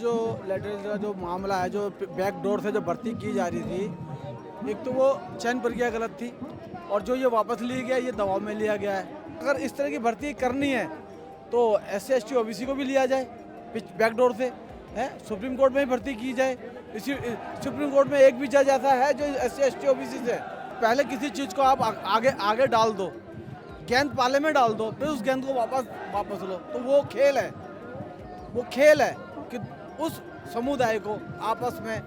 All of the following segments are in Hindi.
जो लेटरल का जो मामला है, जो बैक डोर से जो भर्ती की जा रही थी, एक तो वो चयन प्रक्रिया गलत थी और जो ये वापस लिया गया ये दबाव में लिया गया है। अगर इस तरह की भर्ती करनी है तो SC ST OBC को भी लिया जाए बैक डोर से, है सुप्रीम कोर्ट में ही भर्ती की जाए। इसी सुप्रीम कोर्ट में एक भी जज ऐसा है जो SC ST OBC से। पहले किसी चीज़ को आप आगे डाल दो, गेंद पाले में डाल दो, फिर उस गेंद को वापस लो, तो वो खेल है कि उस समुदाय को आपस में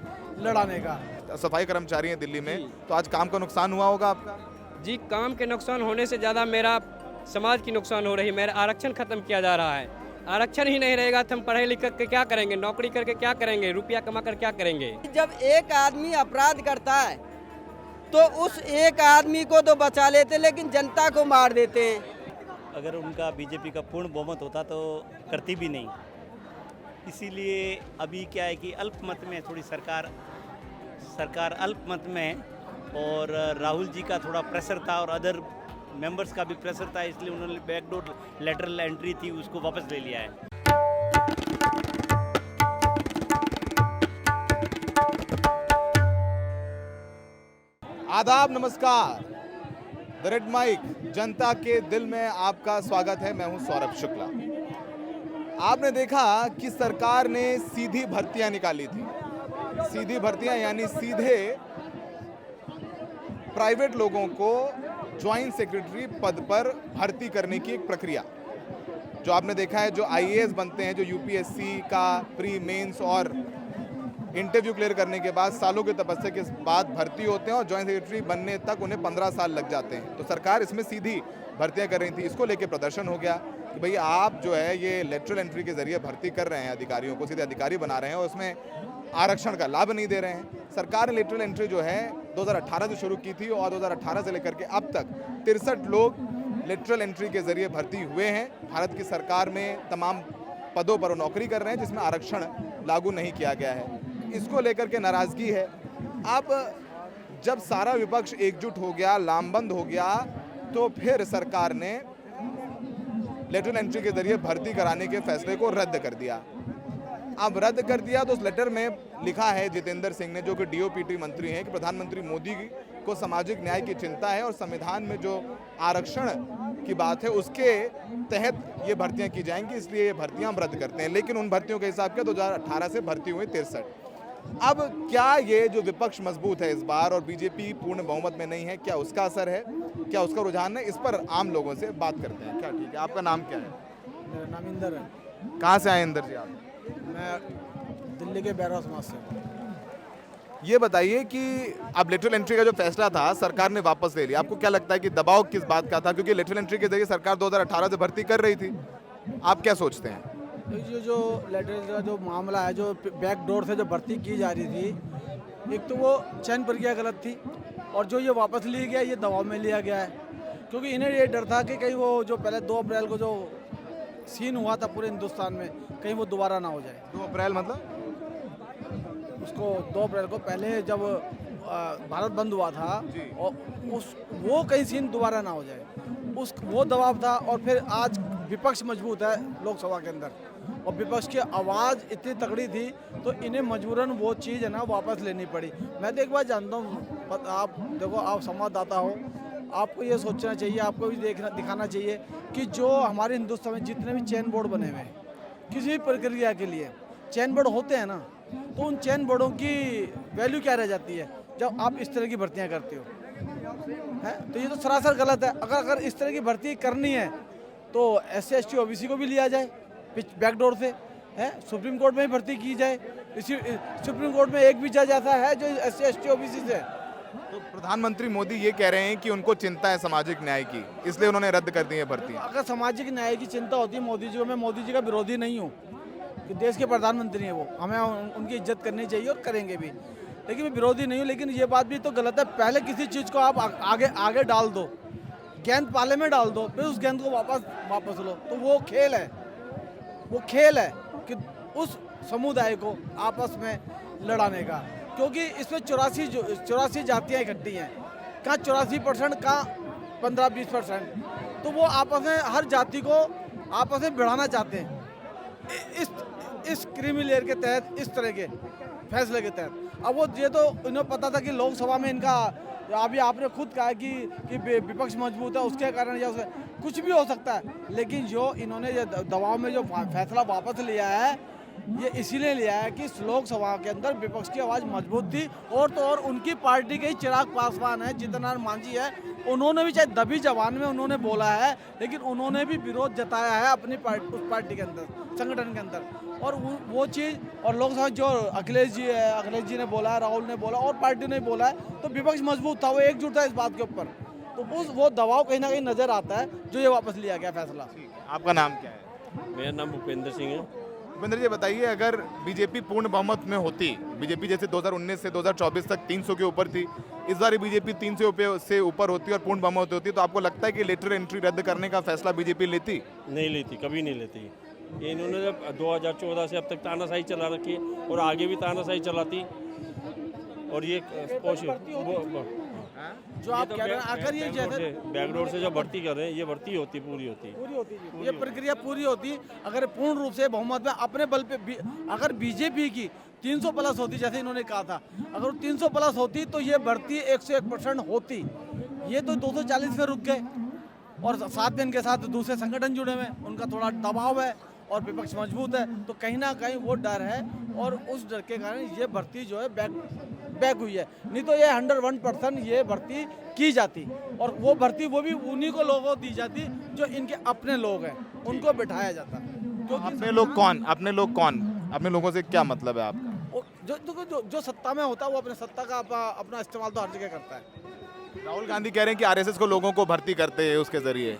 लड़ाने का। सफाई कर्मचारी हैं दिल्ली में, तो आज काम का नुकसान हुआ होगा आपका? जी, काम के नुकसान होने से ज़्यादा मेरा समाज की नुकसान हो रही है। मेरा आरक्षण खत्म किया जा रहा है। आरक्षण ही नहीं रहेगा तो हम पढ़े लिख के क्या करेंगे, नौकरी करके क्या करेंगे, रुपया कमा कर क्या करेंगे। जब एक आदमी अपराध करता है तो उस एक आदमी को तो बचा लेते, लेकिन जनता को मार देते। अगर उनका बीजेपी का पूर्ण बहुमत होता तो करती भी नहीं। इसीलिए अभी क्या है कि अल्पमत में थोड़ी सरकार अल्पमत में, और राहुल जी का थोड़ा प्रेशर था और अदर मेंबर्स का भी प्रेशर था, इसलिए उन्होंने बैकडोर लेटरल एंट्री थी उसको वापस ले लिया है। आदाब, नमस्कार। द रेड माइक जनता के दिल में आपका स्वागत है। मैं हूं सौरभ शुक्ला। आपने देखा कि सरकार ने सीधी भर्तियां निकाली थी। सीधी भर्तियां यानी सीधे प्राइवेट लोगों को ज्वाइंट सेक्रेटरी पद पर भर्ती करने की एक प्रक्रिया जो आपने देखा है। जो IAS बनते हैं, जो UPSC का प्री मेंस और इंटरव्यू क्लियर करने के बाद सालों की तपस्या के बाद भर्ती होते हैं और ज्वाइंट सेक्रेटरी बनने तक उन्हें 15 साल लग जाते हैं। तो सरकार इसमें सीधी भर्तियां कर रही थी। इसको लेके प्रदर्शन हो गया कि भाई आप जो है ये लेटरल एंट्री के जरिए भर्ती कर रहे हैं, अधिकारियों को सीधे अधिकारी बना रहे हैं और उसमें आरक्षण का लाभ नहीं दे रहे हैं। सरकार ने लेटरल एंट्री जो है 2018 से शुरू की थी और 2018 से लेकर के अब तक 63 लोग लेटरल एंट्री के जरिए भर्ती हुए हैं। भारत की सरकार में तमाम पदों पर वो नौकरी कर रहे हैं जिसमें आरक्षण लागू नहीं किया गया है। इसको लेकर के नाराजगी है। अब जब सारा विपक्ष एकजुट हो गया, लामबंद हो गया, तो फिर सरकार ने लेटरल एंट्री के जरिए भर्ती कराने के फैसले को रद्द कर दिया। अब रद्द कर दिया तो उस लेटर में लिखा है जितेंद्र सिंह ने, जो कि DOPT मंत्री हैं, कि प्रधानमंत्री मोदी को सामाजिक न्याय की चिंता है और संविधान में जो आरक्षण की बात है उसके तहत ये भर्तियां की जाएंगी, इसलिए ये भर्तियां हम रद्द करते हैं। लेकिन उन भर्तियों के हिसाब से 2018 से भर्ती हुई 63। अब क्या ये जो विपक्ष मजबूत है इस बार और बीजेपी पूर्ण बहुमत में नहीं है, क्या उसका असर है, क्या उसका रुझान है? इस पर आम लोगों से बात करते हैं। क्या ठीक है, आपका नाम क्या है? मेरा नाम इंदर है। कहाँ से आए इंदर जी आप? मैं दिल्ली के बैरवा समाज से। ये बताइए कि अब लेटरल एंट्री का जो फैसला था सरकार ने वापस ले लिया, आपको क्या लगता है कि दबाव किस बात का था? क्योंकि लेटरल एंट्री के जरिए सरकार 2018 से भर्ती कर रही थी। आप क्या सोचते हैं? जो लेटरल का जो मामला है, जो बैक डोर से जो भर्ती की जा रही थी, एक तो वो चयन प्रक्रिया गलत थी और जो ये वापस लिया गया ये दबाव में लिया गया है। क्योंकि इन्हें ये डर था कि कहीं वो जो पहले 2 अप्रैल को जो सीन हुआ था पूरे हिंदुस्तान में, कहीं वो दोबारा ना हो जाए। 2 अप्रैल मतलब उसको 2 अप्रैल को पहले जब भारत बंद हुआ था और वो कहीं सीन दोबारा ना हो जाए, वो दबाव था। और फिर आज विपक्ष मजबूत है लोकसभा के अंदर और विपक्ष की आवाज़ इतनी तगड़ी थी तो इन्हें मजबूरन वो चीज़ है ना वापस लेनी पड़ी। मैं तो एक बात जानता हूँ, आप देखो, आप संवाददाता हो, आपको ये सोचना चाहिए, आपको भी दिखाना चाहिए कि जो हमारे हिंदुस्तान में जितने भी चयन बोर्ड बने हुए हैं, किसी भी प्रक्रिया के लिए चयन बोर्ड होते हैं ना, तो उन चयन बोर्डों की वैल्यू क्या रह जाती है जब आप इस तरह की भर्तियां करते हो, है? तो ये तो सरासर गलत है। अगर इस तरह की भर्ती करनी है तो SC ST OBC को भी लिया जाए बैकडोर से, है सुप्रीम कोर्ट में ही भर्ती की जाए। इसी सुप्रीम कोर्ट में एक भी जज ऐसा है जो SC ST OBC से। तो प्रधानमंत्री मोदी ये कह रहे हैं कि उनको चिंता है सामाजिक न्याय की, इसलिए उन्होंने रद्द कर दी है भर्ती। अगर सामाजिक न्याय की चिंता होती है मोदी जी को, मैं मोदी जी का विरोधी नहीं हूँ कि देश के प्रधानमंत्री हैं वो, हमें उनकी इज्जत करनी चाहिए और करेंगे भी, लेकिन मैं विरोधी नहीं हूँ। लेकिन ये बात भी तो गलत है, पहले किसी चीज़ को आप आगे डाल दो, गेंद पाले में डाल दो, फिर उस गेंद को वापस लो, तो वो खेल है कि उस समुदाय को आपस में लड़ाने का। क्योंकि इसमें 84 जातियाँ इकट्ठी हैं, कहाँ 84%, कहाँ 15-20%, तो वो आपस में हर जाति को आपस में भिड़ाना चाहते हैं। इस क्रीमी लेयर के तहत, इस तरह के फैसले के तहत। अब वो ये तो इन्हें पता था कि लोकसभा में इनका, अभी आपने खुद कहा कि विपक्ष मजबूत है, उसके कारण या कुछ भी हो सकता है, लेकिन जो इन्होंने ये दबाव में जो फैसला वापस लिया है, ये इसीलिए लिया है कि लोकसभा के अंदर विपक्ष की आवाज़ मजबूत थी। और तो और उनकी पार्टी के ही चिराग पासवान है, जीतनराम मांझी है, उन्होंने भी चाहे दबी जबान में उन्होंने बोला है, लेकिन उन्होंने भी विरोध जताया है अपनी पार्टी, उस पार्टी के अंदर, संगठन के अंदर। और वो चीज़, और लोकसभा जो अखिलेश जी है, अखिलेश जी ने बोला है, राहुल ने बोला और पार्टी ने बोला है, तो विपक्ष मजबूत था, वो एकजुट था इस बात के ऊपर। तो वो दबाव कहीं ना कहीं नजर आता है, जो ये वापस लिया गया फैसला। आपका नाम क्या है? मेरा नाम भूपेंद्र सिंह है। भूपेंद्र जी बताइए, अगर बीजेपी पूर्ण बहुमत में होती, बीजेपी जैसे 2019 से 2024 तक 300 के ऊपर थी, इस बार बीजेपी 300 से ऊपर होती और पूर्ण बहुमत होती, तो आपको लगता है कि लेटर एंट्री रद्द करने का फैसला बीजेपी लेती? नहीं लेती, कभी नहीं लेती। ये इन्होंने जब 2014 से अब तक तानाशाही चला रखी है और आगे भी तानाशाही चलाती। और ये जो आप कह रहे हैं, अगर ये जैसे बैकडोर से जो भर्ती कर रहे हैं, ये भर्ती होती पूरी होती, ये प्रक्रिया पूरी होती, अगर पूर्ण रूप से बहुमत में अपने बल पे अगर बीजेपी की 300 प्लस होती, जैसे इन्होंने कहा था, अगर 300 प्लस होती तो ये भर्ती 101% होती। ये तो 240 में रुक गए, और साथ में इनके साथ दूसरे संगठन जुड़े हुए, उनका थोड़ा दबाव है और विपक्ष मजबूत है, तो कहीं ना कहीं वो डर है, और उस डर के कारण ये भर्ती जो है बैक हुई है। नहीं तो ये 101% ये भर्ती की जाती, और वो भर्ती वो भी उन्हीं को लोगों को दी जाती जो इनके अपने लोग हैं, उनको बिठाया जाता। अपने लोग कौन? अपने लोग कौन? अपने लोगों से क्या मतलब है आपका? जो सत्ता में होता है वो अपने सत्ता का अपना इस्तेमाल तो हर जगह करता है। राहुल गांधी कह रहे हैं कि आरएसएस को लोगों को भर्ती करते हैं उसके जरिए।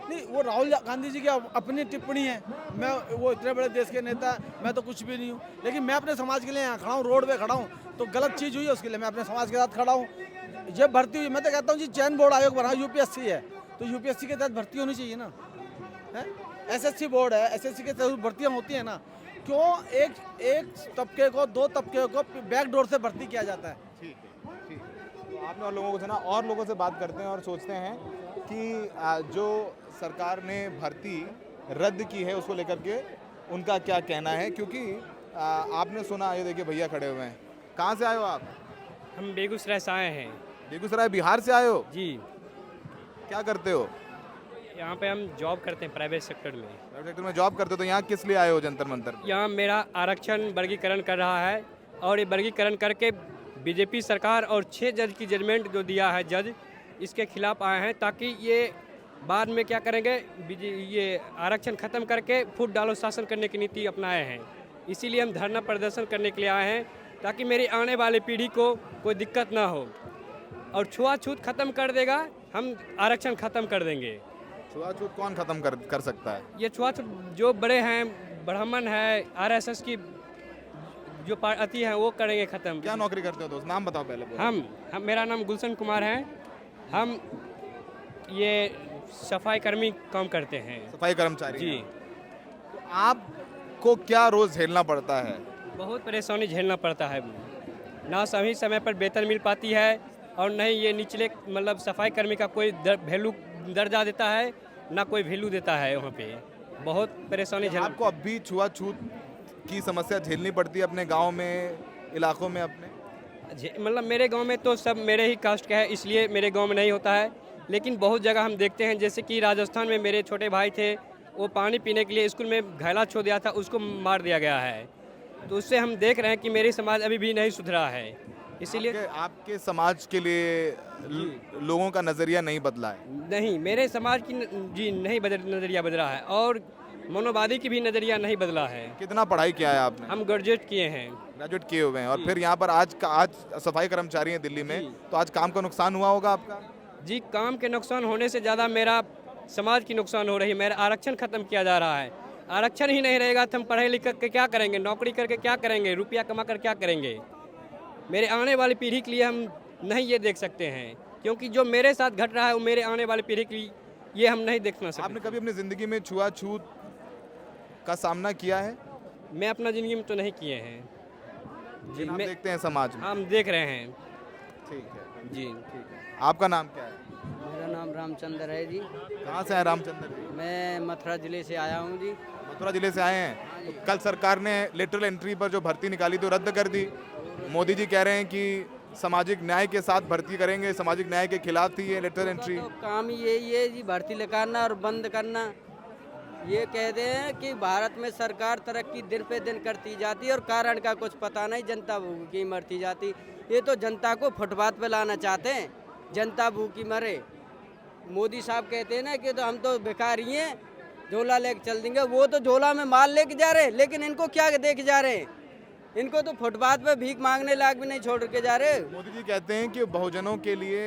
नहीं, वो राहुल गांधी जी की अपनी टिप्पणी है। मैं, वो इतने बड़े देश के नेता, मैं तो कुछ भी नहीं हूँ, लेकिन मैं अपने समाज के लिए यहाँ खड़ा हूँ, रोड पे खड़ा हूँ, तो गलत चीज़ हुई है उसके लिए मैं अपने समाज के साथ खड़ा हूँ। ये भर्ती हुई, मैं तो कहता हूँ जी चयन बोर्ड आयोग बना, यूपीएससी है, तो यूपीएससी के तहत भर्ती होनी चाहिए ना, है। एसएससी बोर्ड है, एसएससी के तहत भर्तियाँ होती हैं ना, क्यों एक तबके को, दो तबके को बैकडोर से भर्ती किया जाता है? ठीक है, ठीक है। तो आपने और लोगों को सुना, और लोगों से बात करते हैं और सोचते हैं कि जो सरकार ने भर्ती रद्द की है उसको लेकर के उनका क्या कहना है, क्योंकि आपने सुना, ये देखिए भैया खड़े हुए हैं। कहाँ से आए हो आप? हम बेगूसराय से आए हैं। बेगूसराय, बिहार से आए हो? जी। क्या करते हो? यहाँ पे हम जॉब करते हैं प्राइवेट सेक्टर में। प्राइवेट सेक्टर में जॉब करते हो, तो यहाँ किस लिए आए हो जंतर मंतर? यहाँ मेरा आरक्षण वर्गीकरण कर रहा है, और ये वर्गीकरण करके बीजेपी सरकार और 6 जज की जजमेंट जो दिया है जज, इसके खिलाफ आए हैं, ताकि ये बाद में क्या करेंगे, ये आरक्षण खत्म करके फूट डालो शासन करने की नीति अपनाए हैं। इसीलिए हम धरना प्रदर्शन करने के लिए आए हैं, ताकि मेरी आने वाली पीढ़ी को कोई दिक्कत ना हो। और छुआछूत खत्म कर देगा, हम आरक्षण खत्म कर देंगे। छुआछूत कौन खत्म कर सकता है? ये छुआछूत जो बड़े हैं, ब्राह्मण है, आरएसएस की जो पार्टी है, वो करेंगे खत्म। क्या नौकरी करते हो दोस्त? नाम बताओ पहले। हम मेरा नाम गुलशन कुमार है। हम ये सफाई कर्मी काम करते हैं। सफाई कर्मचारी जी। तो आपको क्या रोज झेलना पड़ता है? बहुत परेशानी झेलना पड़ता है, ना सही समय पर वेतन मिल पाती है, और नहीं ये निचले मतलब सफाई कर्मी का कोई वैल्यू दर्जा देता है, ना कोई वैल्यू देता है। वहाँ पे बहुत परेशानी झेलना। आपको अब भी छुआछूत की समस्या झेलनी पड़ती है अपने गांव में, इलाकों में अपने? मतलब मेरे गांव में तो सब मेरे ही कास्ट का है, इसलिए मेरे गांव में नहीं होता है, लेकिन बहुत जगह हम देखते हैं, जैसे कि राजस्थान में मेरे छोटे भाई थे, वो पानी पीने के लिए स्कूल में घैला छोड़ दिया था, उसको मार दिया गया है। तो उससे हम देख रहे हैं कि मेरी समाज अभी भी नहीं सुधरा है। इसीलिए आपके समाज के लिए लोगों का नज़रिया नहीं बदला है? नहीं, मेरे समाज की जी नहीं नज़रिया बदला है, और मनोवादी की भी नज़रिया नहीं बदला है। कितना पढ़ाई किया है आपने? हम ग्रेजुएट किए हैं। ग्रेजुएट किए हुए हैं, और फिर यहाँ पर आज सफाई कर्मचारी हैं दिल्ली में, तो आज काम का नुकसान हुआ होगा आपका? जी, काम के नुकसान होने से ज़्यादा मेरा समाज की नुकसान हो रही है। मेरा आरक्षण खत्म किया जा रहा है। आरक्षण ही नहीं रहेगा तो हम पढ़े लिख के क्या करेंगे, नौकरी करके क्या करेंगे, रुपया कमा कर क्या करेंगे। मेरे आने वाली पीढ़ी के लिए हम नहीं ये देख सकते हैं, क्योंकि जो मेरे साथ घट रहा है वो मेरे आने वाली पीढ़ी के लिए ये हम नहीं देखना सकते। आपने कभी अपनी ज़िंदगी में छुआछूत का सामना किया है? मैं अपना ज़िंदगी में तो नहीं किए हैं जी। आप देखते हैं समाज में? हम देख रहे हैं। ठीक है जी। ठीक है। आपका नाम क्या है? मेरा नाम रामचंद्र है जी। कहाँ से आए रामचंद्र जी? मैं मथुरा जिले से आया हूँ जी। मथुरा जिले से आए हैं। तो कल सरकार ने लेटरल एंट्री पर जो भर्ती निकाली थी वो रद्द कर दी। मोदी जी कह रहे हैं कि सामाजिक न्याय के साथ भर्ती करेंगे, सामाजिक न्याय के खिलाफ थी ये लेटरल एंट्री। तो काम ही यही है जी, भर्ती निकालना और बंद करना। ये कहते हैं कि भारत में सरकार तरक्की दिन पे दिन करती जाती है और कारण का कुछ पता नहीं, जनता भूखी मरती जाती। ये तो जनता को फुटपाथ पे लाना चाहते हैं, जनता भूखी मरे। मोदी साहब कहते हैं ना कि तो हम तो भिखारी हैं, झोला लेके चल देंगे। वो तो झोला में माल लेके जा रहे हैं, लेकिन इनको क्या देके जा रहे हैं? इनको तो फुटपाथ पे भीख मांगने लायक भी नहीं छोड़ के जा रहे। मोदी जी कहते हैं कि बहुजनों के लिए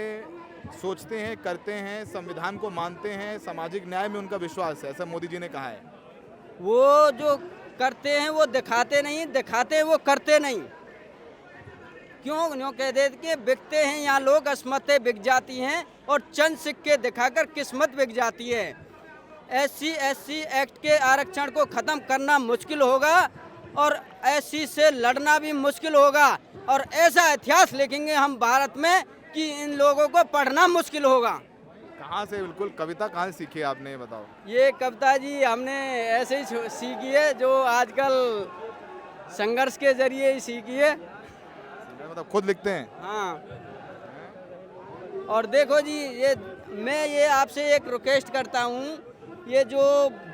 सोचते हैं, करते हैं, संविधान को मानते हैं, सामाजिक न्याय में उनका विश्वास है, ऐसा मोदी जी ने कहा है। वो जो करते हैं वो दिखाते नहीं, दिखाते हैं वो करते नहीं। क्यों कह देते कि बिकते हैं यहाँ लोग, अस्मतें बिक जाती हैं और चंद सिक्के दिखाकर किस्मत बिक जाती है। SC/SC एक्ट के आरक्षण को ख़त्म करना मुश्किल होगा और SC से लड़ना भी मुश्किल होगा और ऐसा इतिहास लिखेंगे हम भारत में कि इन लोगों को पढ़ना मुश्किल होगा। कहाँ से, बिल्कुल कविता कहाँ से सीखी है आपने, ये बताओ। ये कविता जी हमने ऐसे ही सीखी है, जो आजकल संघर्ष के जरिए ही सीखी है। मतलब खुद लिखते हैं? हाँ। और देखो जी, मैं ये आपसे एक रिक्वेस्ट करता हूँ, ये जो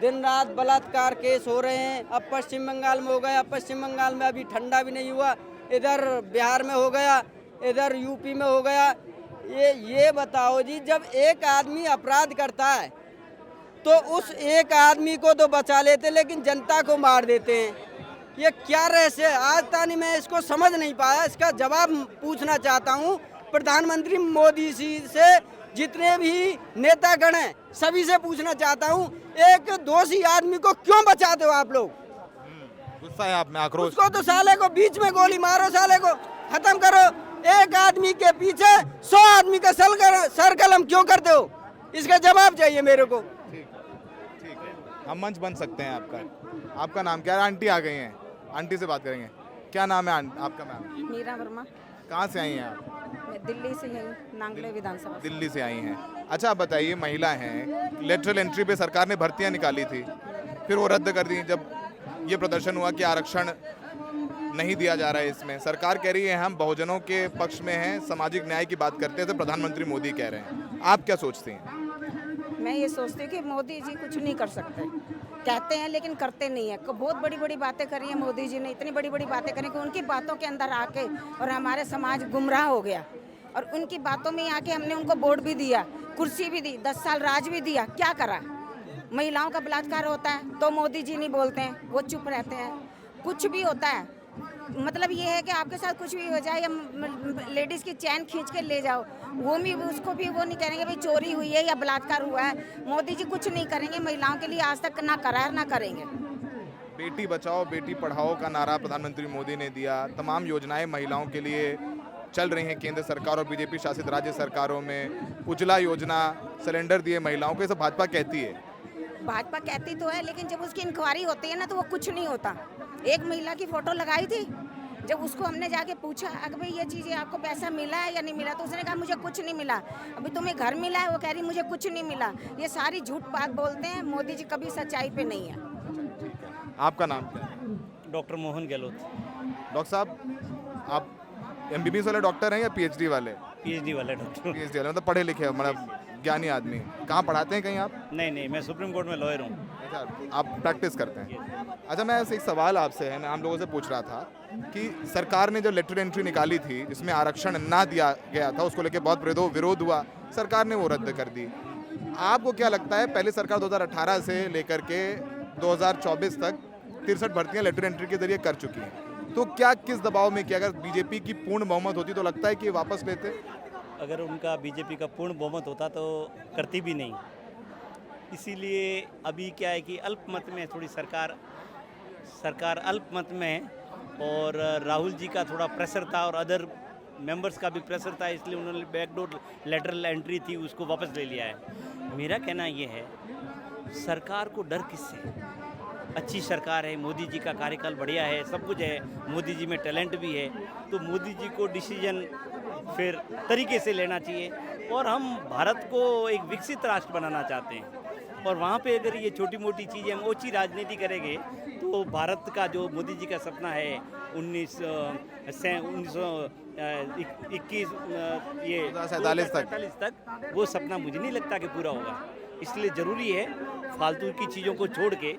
दिन रात बलात्कार केस हो रहे हैं, अब पश्चिम बंगाल में हो गया, पश्चिम बंगाल में अभी ठंडा भी नहीं हुआ, इधर बिहार में हो गया, इधर यूपी में हो गया। ये बताओ जी, जब एक आदमी अपराध करता है तो उस एक आदमी को तो बचा लेते, लेकिन जनता को मार देते हैं। ये क्या रहस्य है? आज तानी मैं इसको समझ नहीं पाया। इसका जवाब पूछना चाहता हूँ प्रधानमंत्री मोदी जी से, जितने भी नेतागण हैं सभी से पूछना चाहता हूँ, एक दोषी आदमी को क्यों बचाते हो आप लोग? गुस्सा है आप में, आक्रोश। उसको तो साले को बीच में गोली मारो, साले को खत्म करो। एक आदमी के पीछे 100 आदमी का सर कलम क्यों करते हो? इसका जवाब चाहिए मेरे को। ठीक है, हम मंच बन सकते हैं आपका। आपका नाम क्या है? आंटी आ गई हैं, आंटी से बात करेंगे। क्या नाम है आपका? मैम मीरा वर्मा। कहाँ से आई हैं आप? मैं दिल्ली से हूँ, नांगले विधानसभा। दिल्ली से आई हैं। अच्छा, आप बताइए, महिला हैं, लेटरल एंट्री पे सरकार ने भर्तियां निकाली थी, फिर वो रद्द कर दी जब ये प्रदर्शन हुआ कि आरक्षण नहीं दिया जा रहा है। इसमें सरकार कह रही है हम बहुजनों के पक्ष में हैं, सामाजिक न्याय की बात करते हैं, तो प्रधानमंत्री मोदी कह रहे हैं। आप क्या सोचते हैं? मैं ये सोचती हूँ कि मोदी जी कुछ नहीं कर सकते, कहते हैं लेकिन करते नहीं है। बहुत बड़ी बड़ी बातें करी हैं मोदी जी ने, इतनी बड़ी बड़ी बातें करी कि उनकी बातों के अंदर आके और हमारे समाज गुमराह हो गया। और उनकी बातों में आके हमने उनको वोट भी दिया, कुर्सी भी दी, 10 साल राज भी दिया। क्या करा? महिलाओं का बलात्कार होता है तो मोदी जी नहीं बोलते हैं, वो चुप रहते हैं। कुछ भी होता है, मतलब ये है कि आपके साथ कुछ भी हो जाए या लेडीज़ की चैन खींच के ले जाओ, वो भी उसको भी वो नहीं करेंगे भाई चोरी हुई है या बलात्कार हुआ है। मोदी जी कुछ नहीं करेंगे महिलाओं के लिए, आज तक ना करा ना करेंगे। बेटी बचाओ बेटी पढ़ाओ का नारा प्रधानमंत्री मोदी ने दिया। तमाम योजनाएं महिलाओं के लिए चल रही हैं केंद्र सरकार और बीजेपी शासित राज्य सरकारों में। उज्ज्वला योजना, सिलेंडर दिए महिलाओं को, ये सब भाजपा कहती है। भाजपा कहती तो है, लेकिन जब उसकी इंक्वायरी होती है ना तो वो कुछ नहीं होता। एक महिला की फोटो लगाई थी, जब उसको हमने जाके पूछा अगर भाई ये चीज़ें आपको पैसा मिला है या नहीं मिला, तो उसने कहा मुझे कुछ नहीं मिला। अभी तुम्हें घर मिला है, वो कह रही मुझे कुछ नहीं मिला। ये सारी झूठ बात बोलते हैं, मोदी जी कभी सच्चाई पे नहीं है। आपका नाम क्या है? डॉक्टर मोहन गहलोत। डॉक्टर साहब, आप MBBS वाले डॉक्टर हैं या PhD वाले? PhD वाला डॉक्टर। PhD वाले मतलब पढ़े लिखे, मतलब ज्ञानी आदमी। कहाँ पढ़ाते हैं कहीं आप? नहीं, मैं सुप्रीम कोर्ट में लॉयर हूँ। अच्छा, आप प्रैक्टिस करते हैं। अच्छा, मैं ऐसे एक सवाल आपसे है, मैं आम लोगों से पूछ रहा था कि सरकार ने जो लेटर एंट्री निकाली थी जिसमें आरक्षण ना दिया गया था, उसको लेकर बहुत विरोध हुआ, सरकार ने वो रद्द कर दी। आपको क्या लगता है, पहले सरकार 2018 से लेकर के 2024 तक 63 भर्तियां लेटर एंट्री के जरिए कर चुकी हैं, तो क्या किस दबाव में, कि अगर बीजेपी की पूर्ण बहुमत होती तो लगता है कि वापस लेते? अगर उनका बीजेपी का पूर्ण बहुमत होता तो करती भी नहीं। इसीलिए अभी क्या है कि अल्पमत में थोड़ी सरकार अल्पमत में, और राहुल जी का थोड़ा प्रेशर था और अदर मेंबर्स का भी प्रेशर था, इसलिए उन्होंने बैकडोर लेटरल एंट्री थी उसको वापस ले लिया है। मेरा कहना ये है, सरकार को डर किससे? अच्छी सरकार है, मोदी जी का कार्यकाल बढ़िया है, सब कुछ है, मोदी जी में टैलेंट भी है, तो मोदी जी को डिसीजन फिर तरीके से लेना चाहिए। और हम भारत को एक विकसित राष्ट्र बनाना चाहते हैं, और वहाँ पे अगर ये छोटी मोटी चीज़ें हम ओछी राजनीति करेंगे तो भारत का जो मोदी जी का सपना है 1947 तक, वो सपना मुझे नहीं लगता कि पूरा होगा। इसलिए ज़रूरी है फालतू की चीज़ों को छोड़ के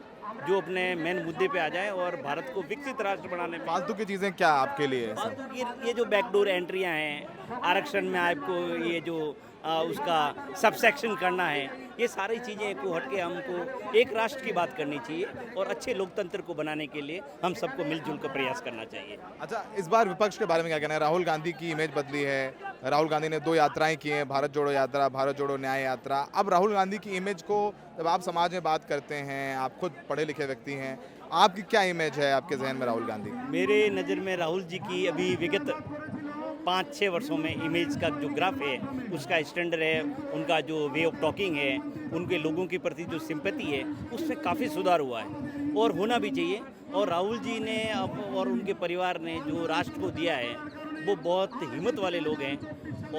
जो अपने मेन मुद्दे पे आ जाए और भारत को विकसित राष्ट्र बनाने में। फालतू की चीज़ें क्या आपके लिए? फालतू की ये जो बैकडोर एंट्रियां हैं, आरक्षण में आपको ये जो उसका सबसेक्शन करना है, ये सारी चीज़ें को हट के हमको एक राष्ट्र की बात करनी चाहिए और अच्छे लोकतंत्र को बनाने के लिए हम सबको मिलजुल कर प्रयास करना चाहिए। अच्छा, इस बार विपक्ष के बारे में क्या कहना है? राहुल गांधी की इमेज बदली है। राहुल गांधी ने 2 यात्राएं की हैं, भारत जोड़ो यात्रा, भारत जोड़ो न्याय यात्रा। अब राहुल गांधी की इमेज को जब आप समाज में बात करते हैं, आप खुद पढ़े लिखे व्यक्ति हैं, आपकी क्या इमेज है आपके जहन में राहुल गांधी? मेरे नज़र में राहुल जी की अभी विगत 5-6 वर्षों में इमेज का जो ग्राफ है, उसका स्टैंडर्ड है, उनका जो वे ऑफ टॉकिंग है, उनके लोगों के प्रति जो सिंपैथी है, उसमें काफ़ी सुधार हुआ है और होना भी चाहिए। और राहुल जी ने और उनके परिवार ने जो राष्ट्र को दिया है, वो बहुत हिम्मत वाले लोग हैं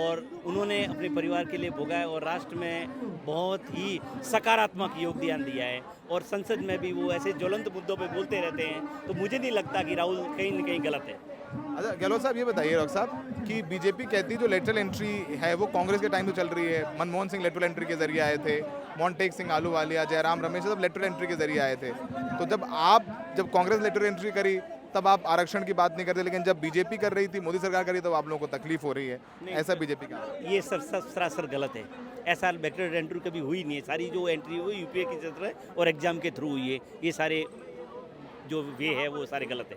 और उन्होंने अपने परिवार के लिए भोगा है और राष्ट्र में बहुत ही सकारात्मक योगदान दिया है और संसद में भी वो ऐसे ज्वलंत मुद्दों पे बोलते रहते हैं। तो मुझे नहीं लगता कि राहुल कहीं न कहीं गलत है। अच्छा, गहलोत साहब ये बताइए डॉक्टर साहब कि बीजेपी कहती जो लेटरल एंट्री है वो कांग्रेस के टाइम से चल रही है। मनमोहन सिंह लेटरल एंट्री के जरिए आए थे, मोंटेक सिंह आलूवालिया, जयराम रमेश सब लेटरल एंट्री के जरिए आए थे। तो जब कांग्रेस लेटरल एंट्री करी तब आप आरक्षण की बात नहीं करते, लेकिन जब बीजेपी कर रही थी, मोदी सरकार कर रही, तो आप लोगों को तकलीफ हो रही है। ऐसा बीजेपी का ये सरासर गलत है। ऐसा लेटरल एंट्री कभी हुई नहीं है। सारी जो एंट्री हुई यूपीए की तरफ है और एग्जाम के थ्रू हुई है। ये सारे जो वे है वो सारे गलत है।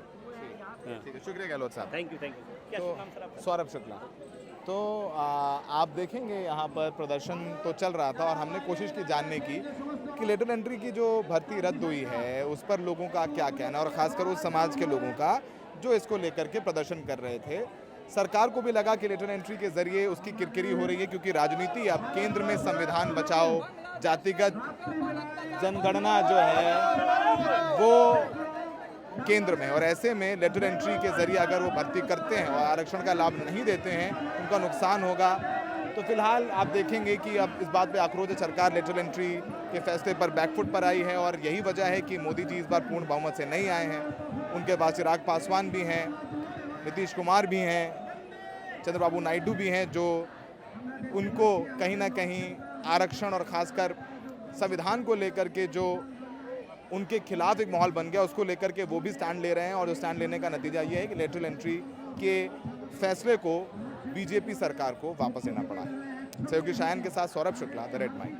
ठीक है, शुक्रिया गहलोत साहब। Thank you. क्या तो शुभ नाम सर आपका? सौरभ शुक्ला। तो आप देखेंगे यहाँ पर प्रदर्शन तो चल रहा था और हमने कोशिश की जानने की कि लेटरल एंट्री की जो भर्ती रद्द हुई है उस पर लोगों का क्या कहना है और ख़ासकर उस समाज के लोगों का जो इसको लेकर के प्रदर्शन कर रहे थे। सरकार को भी लगा कि लेटरल एंट्री के जरिए उसकी किरकिरी हो रही है, क्योंकि राजनीति अब केंद्र में संविधान बचाओ, जातिगत जनगणना जो है वो केंद्र में, और ऐसे में लेटरल एंट्री के जरिए अगर वो भर्ती करते हैं और आरक्षण का लाभ नहीं देते हैं, उनका नुकसान होगा। तो फिलहाल आप देखेंगे कि अब इस बात पे आक्रोश है, सरकार लेटरल एंट्री के फैसले पर बैकफुट पर आई है और यही वजह है कि मोदी जी इस बार पूर्ण बहुमत से नहीं आए हैं। उनके पास चिराग पासवान भी हैं, नीतीश कुमार भी हैं, चंद्रबाबू नायडू भी हैं, जो उनको कहीं ना कहीं आरक्षण और ख़ासकर संविधान को लेकर के जो उनके खिलाफ एक माहौल बन गया, उसको लेकर के वो भी स्टैंड ले रहे हैं। और जो स्टैंड लेने का नतीजा ये है कि लेटरल एंट्री के फैसले को बीजेपी सरकार को वापस लेना पड़ा है। सहयोगी शायन के साथ Saurabh Shukla, the red mic.